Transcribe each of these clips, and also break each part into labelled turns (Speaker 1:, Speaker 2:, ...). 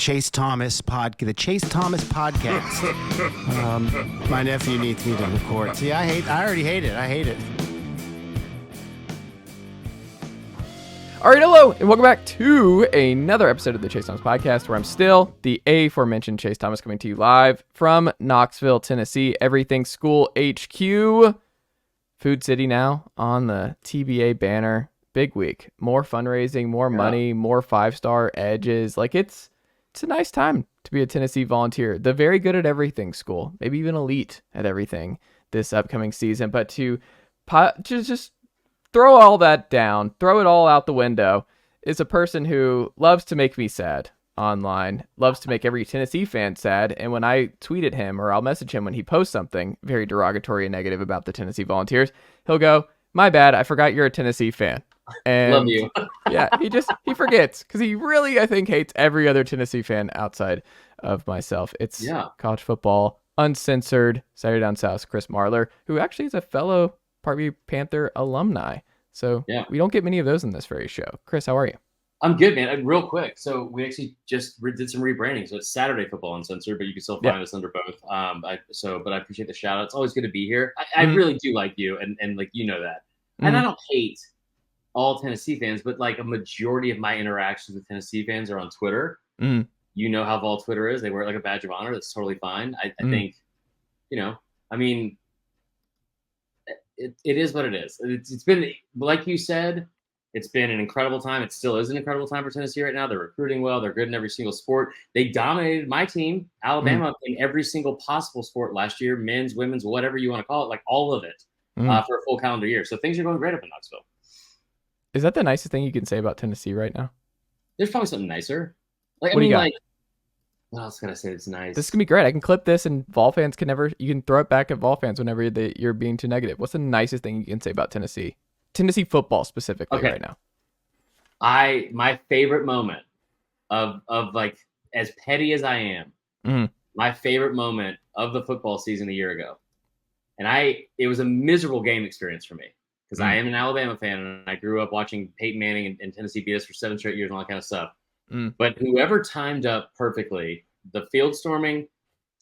Speaker 1: Chase Thomas podcast. My nephew needs me to record. See, I already hate it. I hate it.
Speaker 2: All right, hello, and welcome back to another episode of the Chase Thomas podcast, where I'm still the aforementioned Chase Thomas, coming to you live from Knoxville, Tennessee, Everything School HQ. Food City now on the TBA banner. Big week. More fundraising, more money, more 5-star edges. Like, it's a nice time to be a Tennessee Volunteer. The very good at everything school, maybe even elite at everything this upcoming season. But to just throw all that down, throw it all out the window, is a person who loves to make me sad online, loves to make every Tennessee fan sad. And when I tweet at him, or I'll message him when he posts something very derogatory and negative about the Tennessee Volunteers, he'll go, "My bad, I forgot you're a Tennessee fan." And
Speaker 3: love you.
Speaker 2: Yeah, he forgets, because he really, I think, hates every other Tennessee fan outside of myself. It's college football, uncensored, Saturday Down South, Chris Marler, who actually is a fellow Parkview Panther alumni. So we don't get many of those in this very show. Chris, how are you?
Speaker 3: I'm good, man. Real quick. So we actually just did some rebranding. So it's Saturday Football Uncensored, but you can still find us under both. But I appreciate the shout out. It's always good to be here. I really do like you, and like, you know that. And I don't hate all Tennessee fans, but like a majority of my interactions with Tennessee fans are on Twitter. You know how Vol Twitter is. They wear it like a badge of honor. That's totally fine. I think, I mean, it is what it is. It's been, like you said, it's been an incredible time. It still is an incredible time for Tennessee right now. They're recruiting well. They're good in every single sport. They dominated my team, Alabama, in every single possible sport last year, men's, women's, whatever you want to call it, like all of it for a full calendar year. So things are going great up in Knoxville.
Speaker 2: Is that the nicest thing you can say about Tennessee right now?
Speaker 3: There's probably something nicer. Like,
Speaker 2: what do you got?
Speaker 3: What else can I say that's nice?
Speaker 2: This is going to be great. I can clip this, and Vol fans you can throw it back at Vol fans whenever you're being too negative. What's the nicest thing you can say about Tennessee? Tennessee football specifically right now.
Speaker 3: My favorite moment of like, as petty as I am, my favorite moment of the football season a year ago. And it was a miserable game experience for me, because I am an Alabama fan, and I grew up watching Peyton Manning and Tennessee beat us for 7 straight years and all that kind of stuff. But whoever timed up perfectly the field storming,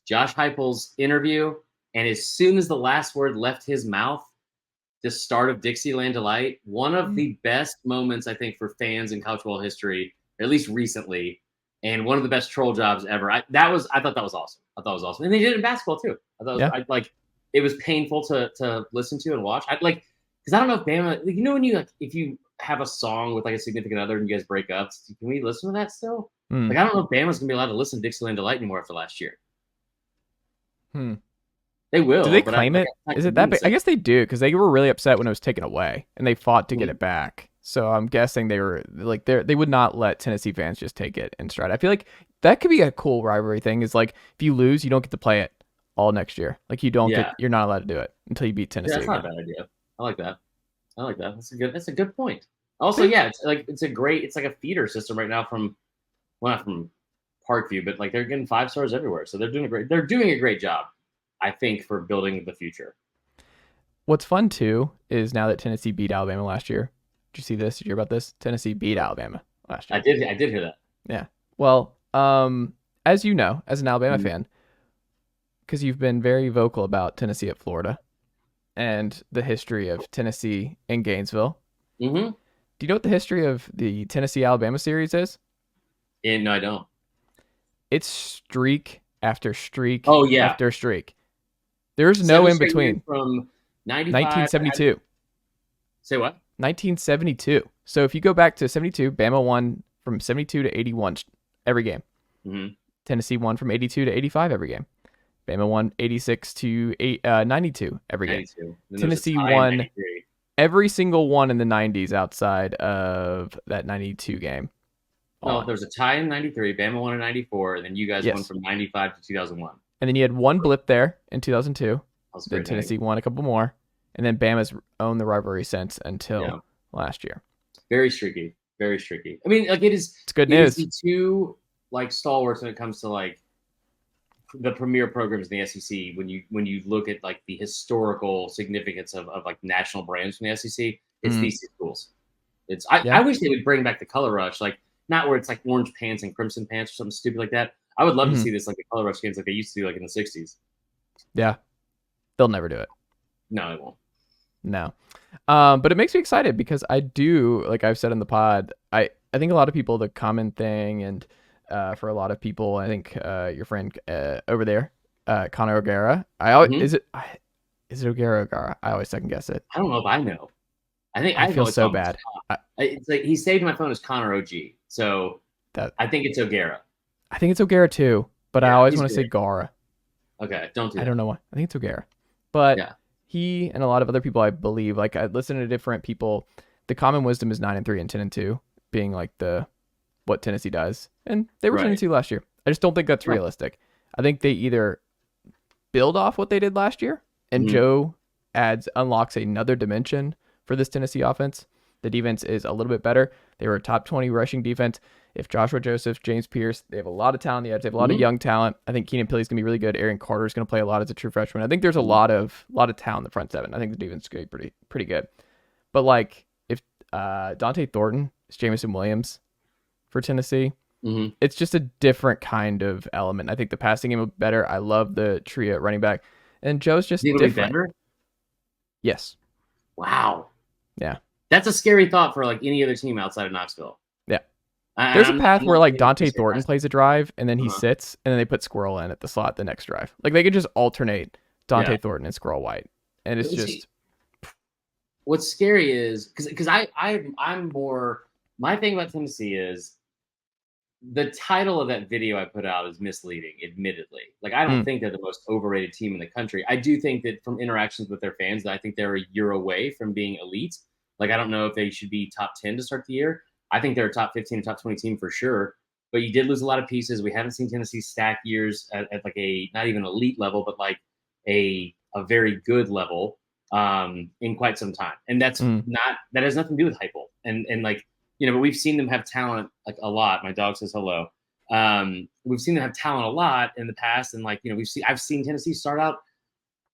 Speaker 3: Josh Heupel's interview, and as soon as the last word left his mouth, the start of Dixieland Delight, one of the best moments, I think, for fans in college football history, at least recently, and one of the best troll jobs ever. I thought that was awesome. I thought it was awesome. And they did it in basketball too. I thought it was painful to listen to and watch. Because I don't know if Bama, like, when you, if you have a song with like a significant other and you guys break up, can we listen to that still? Like, I don't know if Bama's gonna be allowed to listen to Dixieland Delight anymore after last year. They will.
Speaker 2: Do they claim it? Is it that big? I guess they do, because they were really upset when it was taken away, and they fought to get it back. So I'm guessing they were like, they would not let Tennessee fans just take it in stride. I feel like that could be a cool rivalry thing. Is like, if you lose, you don't get to play it all next year. Like, you're not allowed to do it until you beat Tennessee.
Speaker 3: Yeah, that's not a bad idea. I like that. That's a good point. Also, it's like a feeder system right now not from Parkview, but like, they're getting 5 stars everywhere. So they're doing a great job, I think, for building the future.
Speaker 2: What's fun too is now that Tennessee beat Alabama last year. Did you see this? Did you hear about this? Tennessee beat Alabama last year.
Speaker 3: I did hear that.
Speaker 2: Yeah. Well, as you know, as an Alabama fan, because you've been very vocal about Tennessee at Florida and the history of Tennessee in Gainesville. Do you know what the history of the Tennessee-Alabama series is?
Speaker 3: No, I don't.
Speaker 2: It's streak after streak after streak. There's no in between.
Speaker 3: From
Speaker 2: 1972.
Speaker 3: Say what?
Speaker 2: 1972. So if you go back to 72, Bama won from 72 to 81 every game. Tennessee won from 82 to 85 every game. Bama won 86 to 92 every game. Tennessee won every single one in the 90s outside of that 92 game.
Speaker 3: No, there was a tie in 93. Bama won in 94, and then you guys won from 95 to 2001.
Speaker 2: And then you had one blip there in 2002. Then Tennessee won a couple more. And then Bama's owned the rivalry since until last year.
Speaker 3: Very streaky. Very streaky. I mean, like, it's
Speaker 2: good news.
Speaker 3: It's the two, like, stalwarts when it comes to, like, the premier programs in the SEC. When you look at, like, the historical significance of like, national brands from the SEC, it's these two schools. I wish they would bring back the color rush. Like, not where it's like orange pants and crimson pants or something stupid like that. I would love to
Speaker 2: Mhm.
Speaker 3: see this like the color rush games like they used to do like in the 60s.
Speaker 2: Yeah. They'll never do it.
Speaker 3: No, it won't.
Speaker 2: No. But it makes me excited because I do, like I've said in the pod, I think a lot of people, the common thing, and for a lot of people, I think your friend over there, Connor O'Gara, is it O'Gara? I always second guess it.
Speaker 3: I don't know if I know.
Speaker 2: I feel so bad.
Speaker 3: It's like he saved my phone as Connor OG. So I think it's O'Gara.
Speaker 2: I think it's O'Gara too, but I always want to say Gara.
Speaker 3: Okay, don't do that.
Speaker 2: I don't know why. I think it's O'Gara. But
Speaker 3: yeah.
Speaker 2: He and a lot of other people, I believe, like I listen to different people, the common wisdom is 9-3 and 10-2 being like what Tennessee does. And they were 10-2 last year. I just don't think that's realistic. I think they either build off what they did last year and Joe unlocks another dimension for this Tennessee offense. The defense is a little bit better. They were a top 20 rushing defense. If Joshua Joseph, James Pierce, they have a lot of talent on the edge. They have a lot of young talent. I think Keenan Pili's going to be really good. Aaron Carter's going to play a lot as a true freshman. I think there's a lot of talent in the front seven. I think the defense is going to be pretty good. But like if Dante Thornton is Jamison Williams for Tennessee, it's just a different kind of element. I think the passing game will be better. I love the trio at running back. And Joe's just different. Yes.
Speaker 3: Wow.
Speaker 2: Yeah.
Speaker 3: That's a scary thought for like any other team outside of Knoxville.
Speaker 2: Yeah. There's a path where like Dante Thornton plays a drive and then he sits and then they put Squirrel in at the slot the next drive. Like they could just alternate Dante Thornton and Squirrel White. And it's just
Speaker 3: what's scary is because I'm more, my thing about Tennessee is the title of that video I put out is misleading, admittedly. Like I don't think they're the most overrated team in the country. I do think that from interactions with their fans, that I think they're a year away from being elite. Like I don't know if they should be top 10 to start the year. I think they're a top 15 or top 20 team for sure. But you did lose a lot of pieces. We haven't seen Tennessee stack years at like a not even elite level, but like a very good level in quite some time. And that's that has nothing to do with Heupel. And like, you know, but we've seen them have talent like a lot. My dog says hello. We've seen them have talent a lot in the past. And like, you know, I've seen Tennessee start out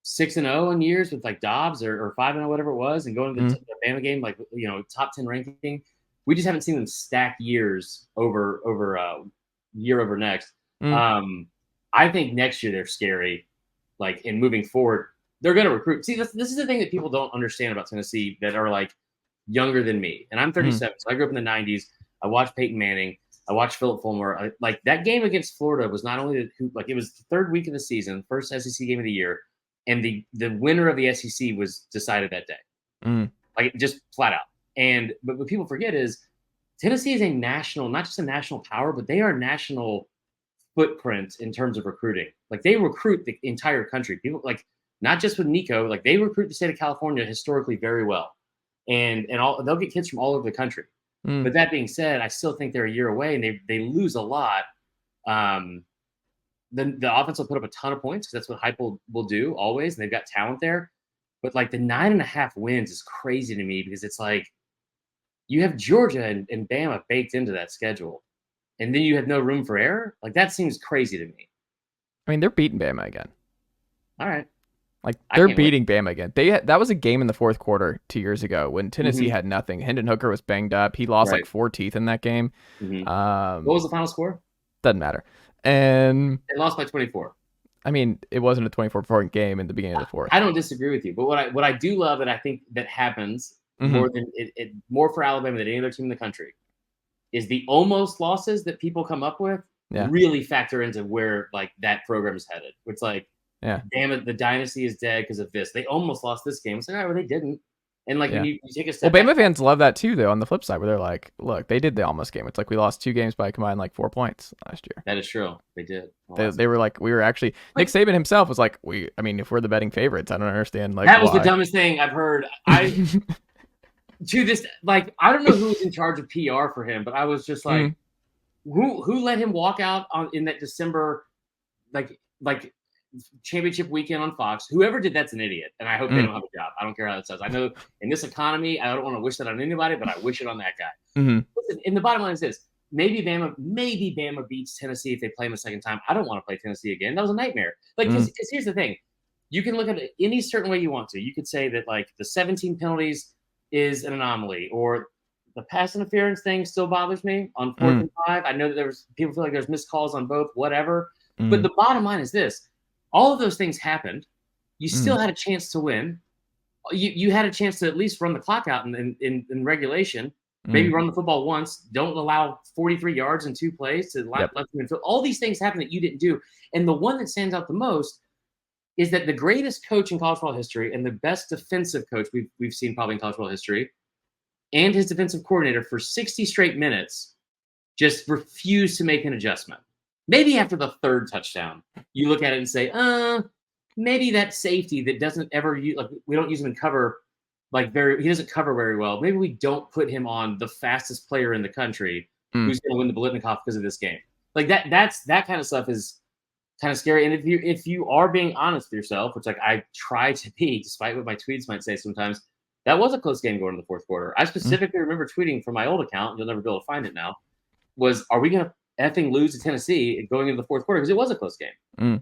Speaker 3: 6-0 in years with like Dobbs or 5-0, whatever it was, and going to the Bama game, like, you know, top 10 ranking. We just haven't seen them stack years over year over next. I think next year they're scary. Like, and moving forward, they're going to recruit. See, this is the thing that people don't understand about Tennessee that are like younger than me. And I'm 37, so I grew up in the 90s. I watched Peyton Manning. I watched Philip Fulmer. Like that game against Florida was not only like it was the third week of the season, first SEC game of the year, and the winner of the SEC was decided that day, like just flat out. But what people forget is Tennessee is a national, not just a national power, but they are national footprint in terms of recruiting. Like they recruit the entire country. People like not just with Nico, like they recruit the state of California historically very well, and they'll get kids from all over the country. But that being said, I still think they're a year away, and they lose a lot. Then the offense will put up a ton of points because that's what Heupel will do always, and they've got talent there. But like the 9.5 wins is crazy to me because it's like you have Georgia and Bama baked into that schedule, and then you have no room for error. Like that seems crazy to me.
Speaker 2: I mean, they're beating Bama again.
Speaker 3: All right.
Speaker 2: Like they're beating Bama again. That was a game in the fourth quarter 2 years ago when Tennessee had nothing. Hendon Hooker was banged up. He lost like 4 teeth in that game.
Speaker 3: What was the final score?
Speaker 2: Doesn't matter. And
Speaker 3: they lost by 24.
Speaker 2: I mean, it wasn't a 24-point game in the beginning of the fourth.
Speaker 3: I don't disagree with you, but what I do love that I think that happens more than more for Alabama than any other team in the country is the almost losses that people come up with really factor into where like that program is headed. It's like, damn it, the dynasty is dead because of this. They almost lost this game. It's like, all right, well, they didn't. And like when you take a step
Speaker 2: Bama back, fans love that too, though, on the flip side, where they're like, look, they did the almost game. It's like we lost 2 games by combined like 4 points last year.
Speaker 3: That is true. They did.
Speaker 2: They were like, we were actually Nick Saban himself was like, I mean, if we're the betting favorites, I don't understand like
Speaker 3: that was the dumbest thing I've heard. To this, like, I don't know who was in charge of PR for him, but I was just like, who let him walk out in that December like championship weekend on Fox? Whoever did that's an idiot, and I hope they don't have a job. I don't care how that says. I know in this economy, I don't want to wish that on anybody, but I wish it on that guy. Listen, and the bottom line is this: maybe Bama beats Tennessee if they play him a second time. I don't want to play Tennessee again. That was a nightmare. Like, because here's the thing: you can look at it any certain way you want to. You could say that like the 17 penalties is an anomaly, or the pass interference thing still bothers me on 4th and 5. I know that there's people feel like there's missed calls on both, whatever. But the bottom line is this: all of those things happened. You still had a chance to win. You had a chance to at least run the clock out in regulation. Maybe run the football once. Don't allow 43 yards in 2 plays to let them in. All these things happen that you didn't do. And the one that stands out the most is that the greatest coach in college football history and the best defensive coach we've seen probably in college football history, and his defensive coordinator for 60 straight minutes just refused to make an adjustment. Maybe after the 3rd touchdown, you look at it and say, maybe that safety that doesn't ever use, like, we don't use him in cover, he doesn't cover very well. Maybe we don't put him on the fastest player in the country who's going to win the Biletnikoff because of this game. Like that kind of stuff is kind of scary. And if you are being honest with yourself, which I try to be, despite what my tweets might say sometimes, that was a close game going into the 4th quarter. I specifically remember tweeting from my old account, you'll never be able to find it now, was, are we going to effing lose to Tennessee going into the 4th quarter? Because it was a close game.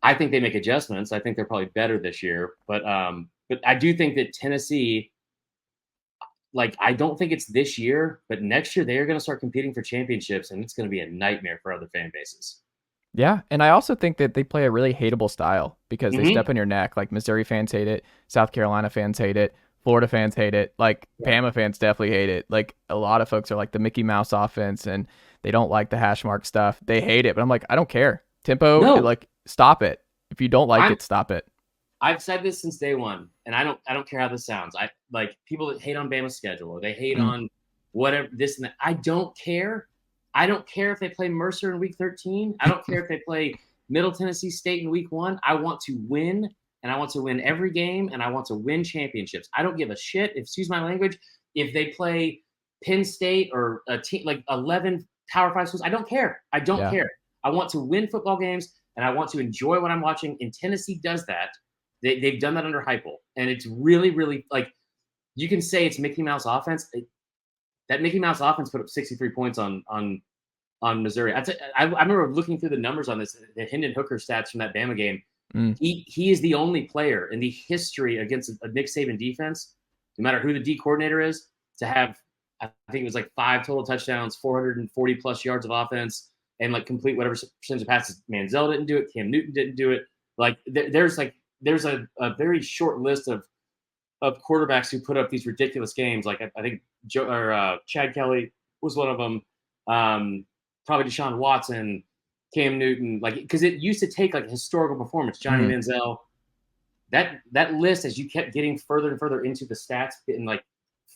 Speaker 3: I think they make adjustments. I think they're probably better this year. But I do think that Tennessee, I don't think it's this year, but next year they're going to start competing for championships, and it's going to be a nightmare for other fan bases.
Speaker 2: Yeah, and I also think that they play a really hateable style because they step on your neck. Like, Missouri fans hate it, South Carolina fans hate it, Florida fans hate it, Bama fans definitely hate it. Like, a lot of folks are like the Mickey Mouse offense, and they don't like the hash mark stuff. They hate it, but I'm like, I don't care. Tempo, stop it. If you don't like it, stop it.
Speaker 3: I've said this since day one, and I don't care how this sounds. I like people that hate on Bama's schedule, or they hate on whatever this and that. I don't care. I don't care if they play Mercer in week 13. I don't care if they play Middle Tennessee State in week 1. I want to win, and I want to win every game, and I want to win championships. I don't give a shit, excuse my language, if they play Penn State or a team like 11 Power 5 schools. I don't care. I don't care. I want to win football games, and I want to enjoy what I'm watching. And Tennessee does that. They've done that under Heupel, and it's really, really, you can say it's Mickey Mouse offense. That Mickey Mouse offense put up 63 points on Missouri. I remember looking through the numbers on this, the Hendon Hooker stats from that Bama game. He is the only player in the history against a Nick Saban defense, no matter who the D coordinator is, to have, I think it was 5 total touchdowns, 440 plus yards of offense, and complete whatever percentage of passes. Manziel didn't do it. Cam Newton didn't do it. There's a very short list of quarterbacks who put up these ridiculous games. I think Chad Kelly was one of them. Probably Deshaun Watson, Cam Newton, because it used to take a historical performance. Johnny Manziel. That list, as you kept getting further and further into the stats, getting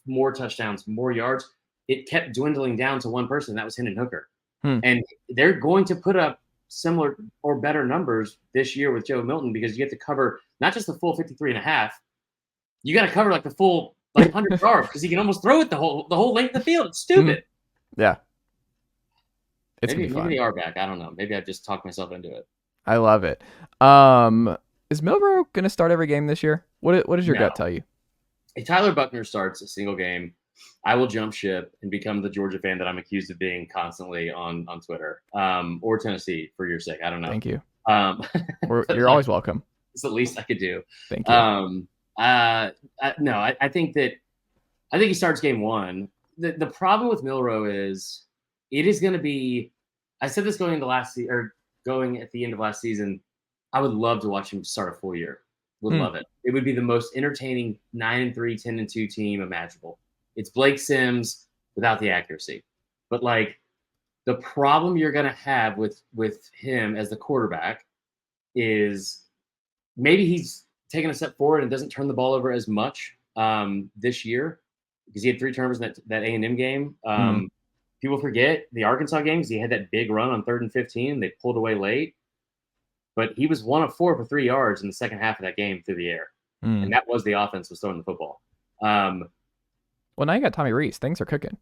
Speaker 3: more touchdowns, more yards, it kept dwindling down to one person. That was Hendon Hooker. And they're going to put up similar or better numbers this year with Joe Milton, because you get to cover not just the full 53 and a half. You got to cover the full 100 yards, because he can almost throw it the whole length of the field. It's stupid.
Speaker 2: Yeah.
Speaker 3: Maybe they are back. I don't know. Maybe I just talked myself into it.
Speaker 2: I love it. Is Milroe going to start every game this year? What does your gut tell you?
Speaker 3: If Tyler Buckner starts a single game, I will jump ship and become the Georgia fan that I'm accused of being constantly on Twitter, or Tennessee, for your sake. I don't know.
Speaker 2: Thank you. You're always welcome.
Speaker 3: It's the least I could do.
Speaker 2: Thank you.
Speaker 3: I think he starts game 1. The problem with Milroe is it is going to be. I said this going into going at the end of last season. I would love to watch him start a full year. Would love it. It would be the most entertaining 9-3, 10-2 team imaginable. It's Blake Sims without the accuracy. But the problem you're going to have with him as the quarterback is maybe he's taken a step forward and doesn't turn the ball over as much this year, because he had 3 turnovers in that A&M game. People forget the Arkansas games. He had that big run on 3rd and 15. They pulled away late. But he was 1 of 4 for 3 yards in the second half of that game through the air. And that was the offense was throwing the football.
Speaker 2: Well, now you got Tommy Rees. Things are cooking.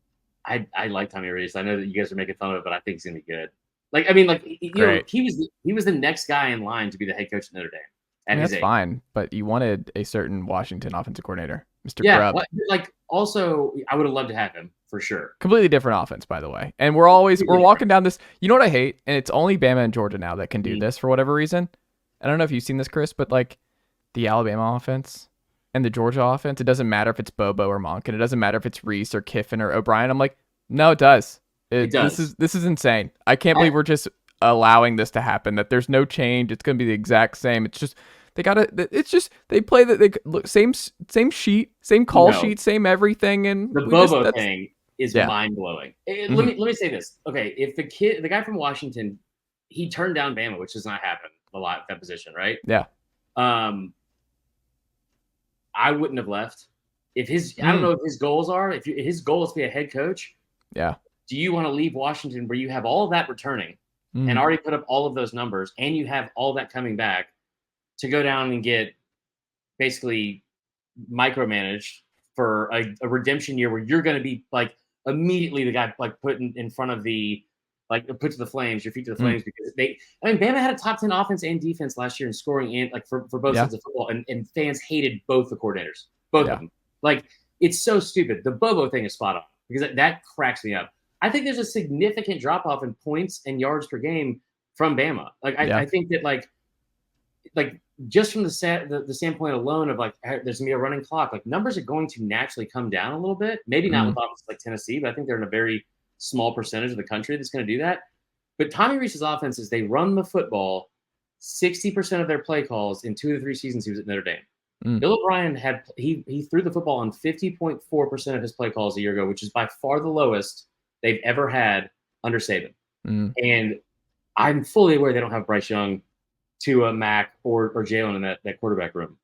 Speaker 3: I like Tommy Rees. I know that you guys are making fun of it, but I think he's gonna be good. He was the next guy in line to be the head coach at Notre Dame.
Speaker 2: That's fine, but you wanted a certain Washington offensive coordinator, Mr. Grubb.
Speaker 3: Also, I would have loved to have him for sure.
Speaker 2: Completely different offense, by the way. And we're walking down this. You know what I hate? And it's only Bama and Georgia now that can do this for whatever reason. I don't know if you've seen this, Chris, but the Alabama offense, and the Georgia offense, it doesn't matter if it's Bobo or Monk, and it doesn't matter if it's Reese or Kiffin or O'Brien. I'm like, no, it does.
Speaker 3: It does.
Speaker 2: This is insane. I can't believe we're just allowing this to happen. That there's no change. It's going to be the exact same. It's just they play that. They look same sheet, same call sheet, same everything. And
Speaker 3: the Bobo thing is mind blowing. Let me say this. Okay, if the guy from Washington, he turned down Bama, which does not happen a lot at that position, right?
Speaker 2: Yeah.
Speaker 3: I wouldn't have left if I don't know what his goals are. If his goal is to be a head coach,
Speaker 2: yeah.
Speaker 3: Do you want to leave Washington where you have all of that returning and already put up all of those numbers, and you have all that coming back to go down and get basically micromanaged for a redemption year where you're going to be like immediately the guy like put in front of the like put to the flames, your feet to the flames because Bama had a top 10 offense and defense last year in scoring and like for both sides of football, and fans hated both the coordinators, both of them. Like it's so stupid. The Bobo thing is spot on because that cracks me up. I think there's a significant drop off in points and yards per game from Bama. Like I think that like just from the standpoint alone of like there's gonna be a running clock, like numbers are going to naturally come down a little bit. Maybe not with offenses like Tennessee, but I think they're in a very small percentage of the country that's going to do that. But Tommy Rees's offense is they run the football 60% of their play calls in 2 to 3 seasons he was at Notre Dame. Bill O'Brien he threw the football on 50.4% of his play calls a year ago, which is by far the lowest they've ever had under Saban. And I'm fully aware they don't have Bryce Young, Tua, Mac, or Jalen in that quarterback room.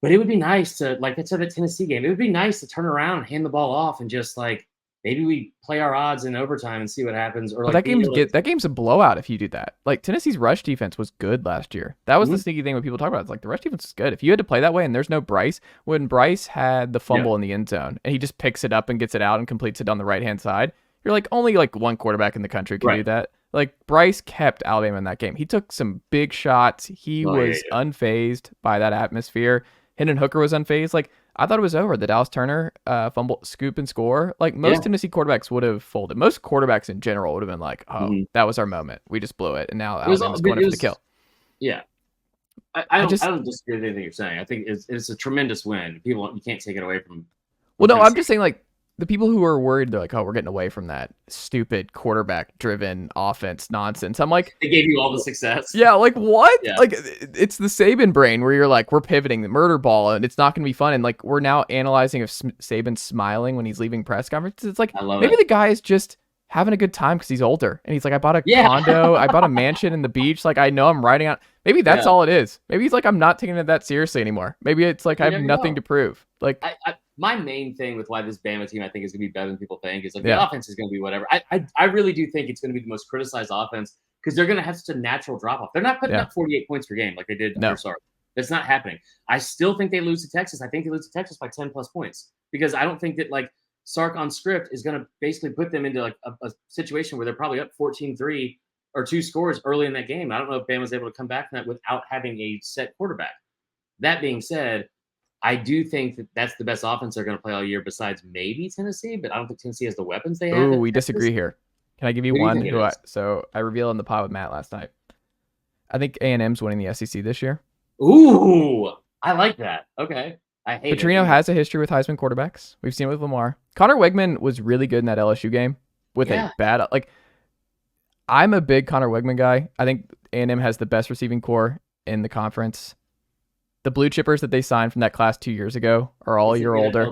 Speaker 3: But it would be nice to, like I said, the Tennessee game, it would be nice to turn around and hand the ball off and just like maybe we play our odds in overtime and see what happens. Or like
Speaker 2: that game's a blowout if you do that. Like Tennessee's rush defense was good last year. That was the sneaky thing when people talk about it. It's like the rush defense is good. If you had to play that way and there's no Bryce, when Bryce had the fumble in the end zone and he just picks it up and gets it out and completes it on the right-hand side, you're like only like one quarterback in the country can do that. Like Bryce kept Alabama in that game. He took some big shots. He was unfazed by that atmosphere. Hendon Hooker was unfazed. Like I thought it was over. The Dallas Turner fumble, scoop and score. Like most Tennessee quarterbacks would have folded. Most quarterbacks in general would have been like, "Oh, that was our moment. We just blew it." And now Alabama's going for the kill.
Speaker 3: Yeah, I don't disagree with anything you're saying. I think it's a tremendous win. You can't take it away from.
Speaker 2: Well, no, I'm just saying like the people who are worried, they're like, "Oh, we're getting away from that stupid quarterback-driven offense nonsense." I'm like,
Speaker 3: they gave you all the success.
Speaker 2: Yeah, like what? Yeah. Like it's the Saban brain where you're like, we're pivoting the murder ball, and it's not going to be fun. And like we're now analyzing if Saban's smiling when he's leaving press conferences. It's like maybe the guy is just having a good time because he's older, and he's like, I bought a condo, I bought a mansion in the beach. Like I know I'm riding out. Maybe that's all it is. Maybe he's like, I'm not taking it that seriously anymore. Maybe it's like I have nothing to prove. Like.
Speaker 3: My main thing with why this Bama team I think is going to be better than people think is like the offense is going to be whatever. I really do think it's going to be the most criticized offense because they're going to have such a natural drop off. They're not putting up 48 points per game like they did under Sark. That's not happening. I still think they lose to Texas. I think they lose to Texas by 10 plus points because I don't think that like Sark on script is going to basically put them into like a situation where they're probably up 14-3 or 2 scores early in that game. I don't know if Bama's able to come back from that without having a set quarterback. That being said, I do think that that's the best offense they're going to play all year besides maybe Tennessee, but I don't think Tennessee has the weapons they have.
Speaker 2: Oh, we disagree here. Can I give you one? So I revealed in the pod with Matt last night. I think A&M's winning the SEC this year.
Speaker 3: Ooh, I like that. Okay. I hate
Speaker 2: Petrino has a history with Heisman quarterbacks. We've seen it with Lamar. Connor Wegman was really good in that LSU game with a bad, like, I'm a big Connor Wegman guy. I think A&M has the best receiving core in the conference. The blue chippers that they signed from that class 2 years ago are all a year older.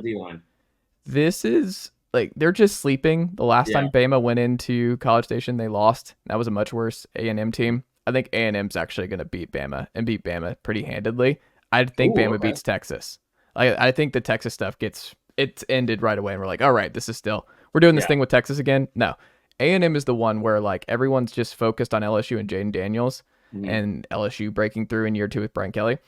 Speaker 2: This is like they're just sleeping. The last time Bama went into College Station, they lost. That was a much worse A&M team. I think A&M's actually going to beat Bama and beat Bama pretty handedly. I think Bama beats Texas. I think the Texas stuff it's ended right away, and we're like, all right, we're doing this thing with Texas again. No, A&M is the one where like everyone's just focused on LSU and Jaden Daniels and LSU breaking through in year 2 with Brian Kelly.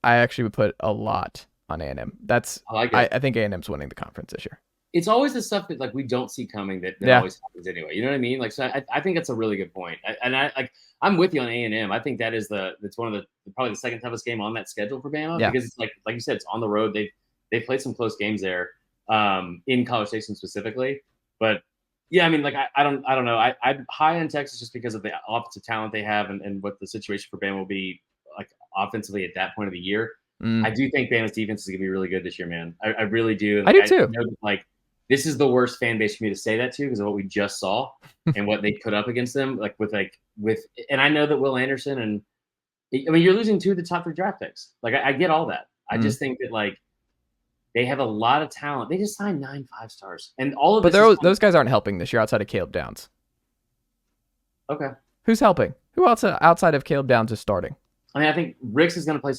Speaker 2: I actually would put a lot on A&M. I think A&M's winning the conference this year.
Speaker 3: It's always the stuff that like we don't see coming that always happens anyway. You know what I mean? Like, so I think that's a really good point. I'm with you on A&M. I think it's one of the probably the second toughest game on that schedule for Bama because it's like you said, it's on the road. They played some close games there in College Station specifically. But yeah, I mean, like I don't know. I'm high on Texas just because of the offensive talent they have and what the situation for Bama will be like offensively at that point of the year. I do think Bama's defense is going to be really good this year, man. I really do. And
Speaker 2: I do too.
Speaker 3: I know that, like, this is the worst fan base for me to say that to because of what we just saw and what they put up against them. And I know that Will Anderson and I mean, you're losing 2 of the top 3 draft picks. Like, I get all that. I just think that, like, they have a lot of talent. They just signed 9 5-stars. And all of
Speaker 2: But
Speaker 3: this
Speaker 2: those guys aren't helping this year outside of Caleb Downs.
Speaker 3: Okay.
Speaker 2: Who's helping? Who else outside of Caleb Downs is starting?
Speaker 3: I mean, I think Ricks is going to play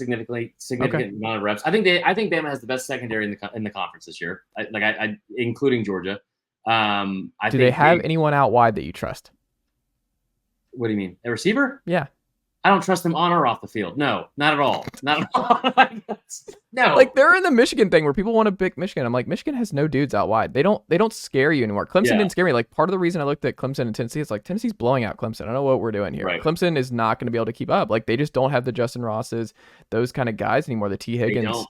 Speaker 3: significant amount of reps. I think Bama has the best secondary in the conference this year, including Georgia.
Speaker 2: Do they have anyone out wide that you trust?
Speaker 3: What do you mean? A receiver?
Speaker 2: Yeah.
Speaker 3: I don't trust them on or off the field. No, not at all. Not at all. No.
Speaker 2: Like, they're in the Michigan thing where people want to pick Michigan. I'm like, Michigan has no dudes out wide. They don't scare you anymore. Clemson didn't scare me. Like, part of the reason I looked at Clemson and Tennessee is like, Tennessee's blowing out Clemson. I don't know what we're doing here. Right. Clemson is not going to be able to keep up. Like, they just don't have the Justin Rosses, those kind of guys anymore. The T. Higgins.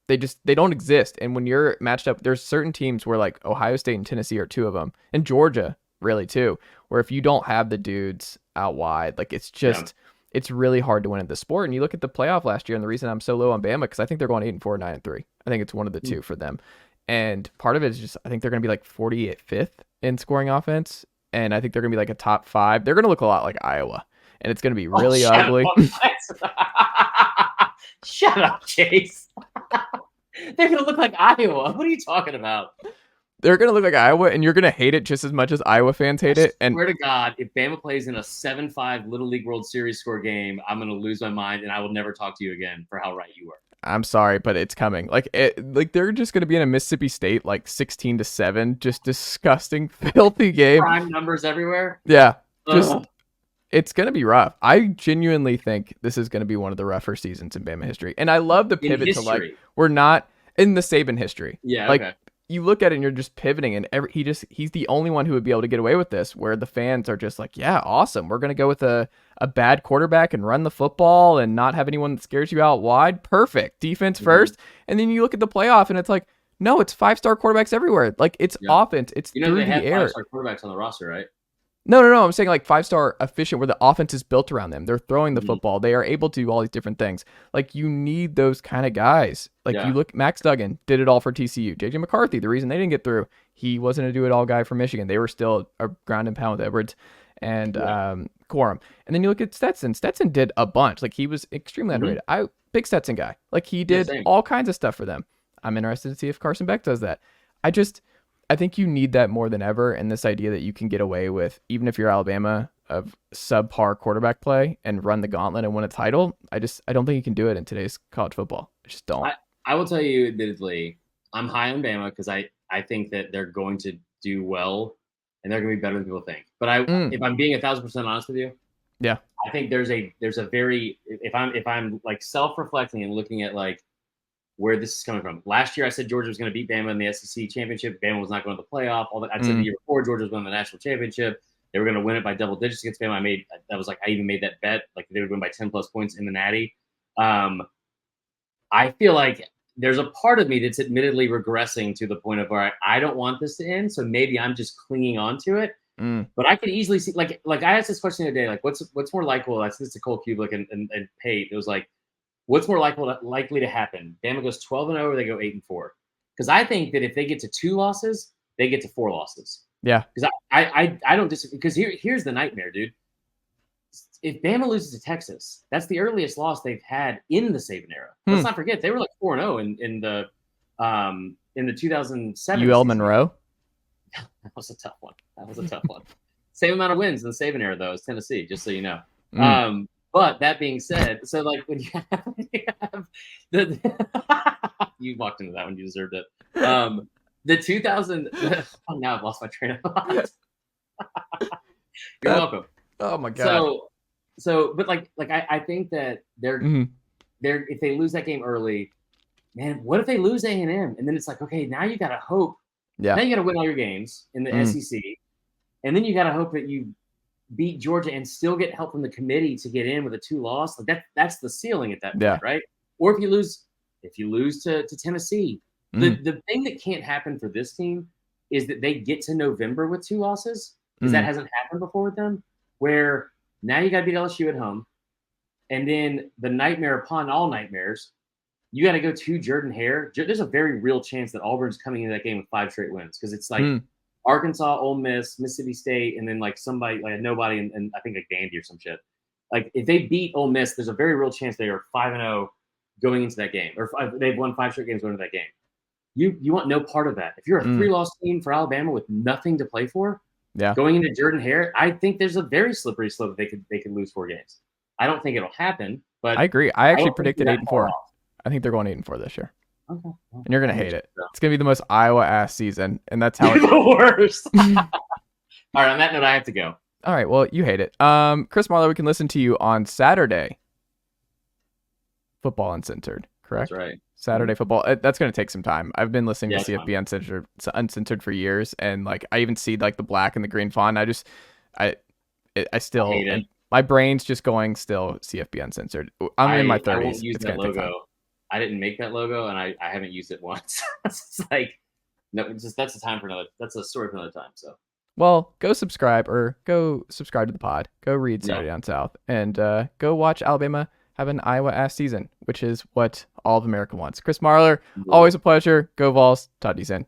Speaker 2: They don't exist. And when you're matched up, there's certain teams where, like, Ohio State and Tennessee are 2 of them. And Georgia, really, too. Where if you don't have the dudes out wide, like, it's just... It's really hard to win in the sport. And you look at the playoff last year, and the reason I'm so low on Bama, because I think they're going 8-4, 9-3. I think it's one of the 2 for them. And part of it is just, I think they're going to be like 45th in scoring offense. And I think they're going to be like a top 5. They're going to look a lot like Iowa. And it's going to be really ugly.
Speaker 3: Shut up, Chase. They're going to look like Iowa. What are you talking about?
Speaker 2: They're going to look like Iowa, and you're going to hate it just as much as Iowa fans hate it. And
Speaker 3: swear to God, if Bama plays in a 7-5 Little League World Series score game, I'm going to lose my mind, and I will never talk to you again for how right you were.
Speaker 2: I'm sorry, but it's coming. Like they're just going to be in a Mississippi State, like 16-7, just disgusting, filthy game.
Speaker 3: Prime numbers everywhere.
Speaker 2: Yeah, it's going to be rough. I genuinely think this is going to be one of the rougher seasons in Bama history, and I love the pivot to, like, we're not in the Saban history.
Speaker 3: Yeah,
Speaker 2: like.
Speaker 3: Okay.
Speaker 2: You look at it and you're just pivoting, and he's the only one who would be able to get away with this, where the fans are just like, yeah, awesome. We're going to go with a bad quarterback and run the football and not have anyone that scares you out wide. Perfect. Defense first. And then you look at the playoff and it's like, no, it's 5-star quarterbacks everywhere. Like, it's offense. It's through the air.
Speaker 3: They have 5-star quarterbacks on the roster, right?
Speaker 2: No. I'm saying like 5-star efficient, where the offense is built around them. They're throwing the football. They are able to do all these different things. Like, you need those kind of guys. Like, you look, Max Duggan did it all for TCU. JJ McCarthy, the reason they didn't get through, he wasn't a do-it-all guy for Michigan. They were still a ground and pound with Edwards and Corum. And then you look at Stetson. Stetson did a bunch. Like, he was extremely underrated. Big Stetson guy. Like, he did all kinds of stuff for them. I'm interested to see if Carson Beck does that. I think you need that more than ever, and this idea that you can get away with, even if you're Alabama, of subpar quarterback play and run the gauntlet and win a title. I don't think you can do it in today's college football. I just don't.
Speaker 3: I will tell you admittedly, I'm high on Bama because I think that they're going to do well and they're going to be better than people think. But if I'm being 1,000% honest with you,
Speaker 2: yeah,
Speaker 3: I think there's a very, if I'm like self-reflecting and looking at like where this is coming from. Last year, I said Georgia was going to beat Bama in the SEC championship. Bama was not going to the playoff. I said the year before, Georgia was going to the national championship. They were going to win it by double digits against Bama. I even made that bet. Like, they would win by 10 plus points in the Natty. I feel like there's a part of me that's admittedly regressing to the point of where I don't want this to end. So maybe I'm just clinging on to it. But I could easily see, like I asked this question today, like what's more likely? That's to Cole Kubelik and Pate. It was like, what's more likely to happen? Bama goes 12-0, or they go 8-4? Because I think that if they get to 2 losses, they get to 4 losses.
Speaker 2: Yeah.
Speaker 3: Because I don't disagree. Because here's the nightmare, dude. If Bama loses to Texas, that's the earliest loss they've had in the Saban era. Let's not forget, they were like 4-0 in the 2007.
Speaker 2: UL Monroe.
Speaker 3: That was a tough one. Same amount of wins in the Saban era, though, as Tennessee, just so you know. But that being said, so like when you have you walked into that one, you deserved it. The 2000. Oh, now I've lost my train of thought. You're welcome.
Speaker 2: Oh my god.
Speaker 3: So, but I think that they're if they lose that game early, man, what if they lose A&M? And then it's like, okay, now you got to hope.
Speaker 2: Yeah.
Speaker 3: Now you got to win all your games in the SEC, and then you got to hope that you beat Georgia and still get help from the committee to get in with a 2-loss. Like that's the ceiling at that point, right? Or if you lose to Tennessee, the thing that can't happen for this team is that they get to November with 2 losses, because that hasn't happened before with them, where now you got to beat LSU at home, and then the nightmare upon all nightmares, you got to go to Jordan-Hare. There's a very real chance that Auburn's coming into that game with 5 straight wins because it's like Arkansas, Ole Miss, Mississippi State, and then like somebody like nobody, and I think like Vandy or some shit. Like if they beat Ole Miss, there's a very real chance they are 5-0 going into that game, or they've won 5 straight games going into that game. You want no part of that. If you're a 3-loss team for Alabama with nothing to play for, going into Jordan-Hare, I think there's a very slippery slope that they could lose 4 games. I don't think it'll happen, but
Speaker 2: I agree. I actually predicted 8-4. I think they're going 8-4 this year.
Speaker 3: Okay. Well,
Speaker 2: and you're gonna hate it. It's gonna be the most Iowa-ass season, and that's how
Speaker 3: it's the worst. All right, on that note, I have to go.
Speaker 2: All right, well, you hate it. Chris Marler, we can listen to you on Saturday. Football Uncensored, correct?
Speaker 3: That's right.
Speaker 2: Saturday football. That's going to take some time. I've been listening to CFB Uncensored for years, and like I even see like the black and the green font. I still
Speaker 3: hate it.
Speaker 2: My brain's just going still CFB Uncensored. I'm in my 30s.
Speaker 3: I won't use that logo. I didn't make that logo, and I haven't used it once. It's like no, that's a time for another. That's a story for another time. So.
Speaker 2: Well, go subscribe to the pod. Go read Saturday Down South, and go watch Alabama have an Iowa-ass season, which is what all of America wants. Chris Marler, always a pleasure. Go Vols. Talk to you soon.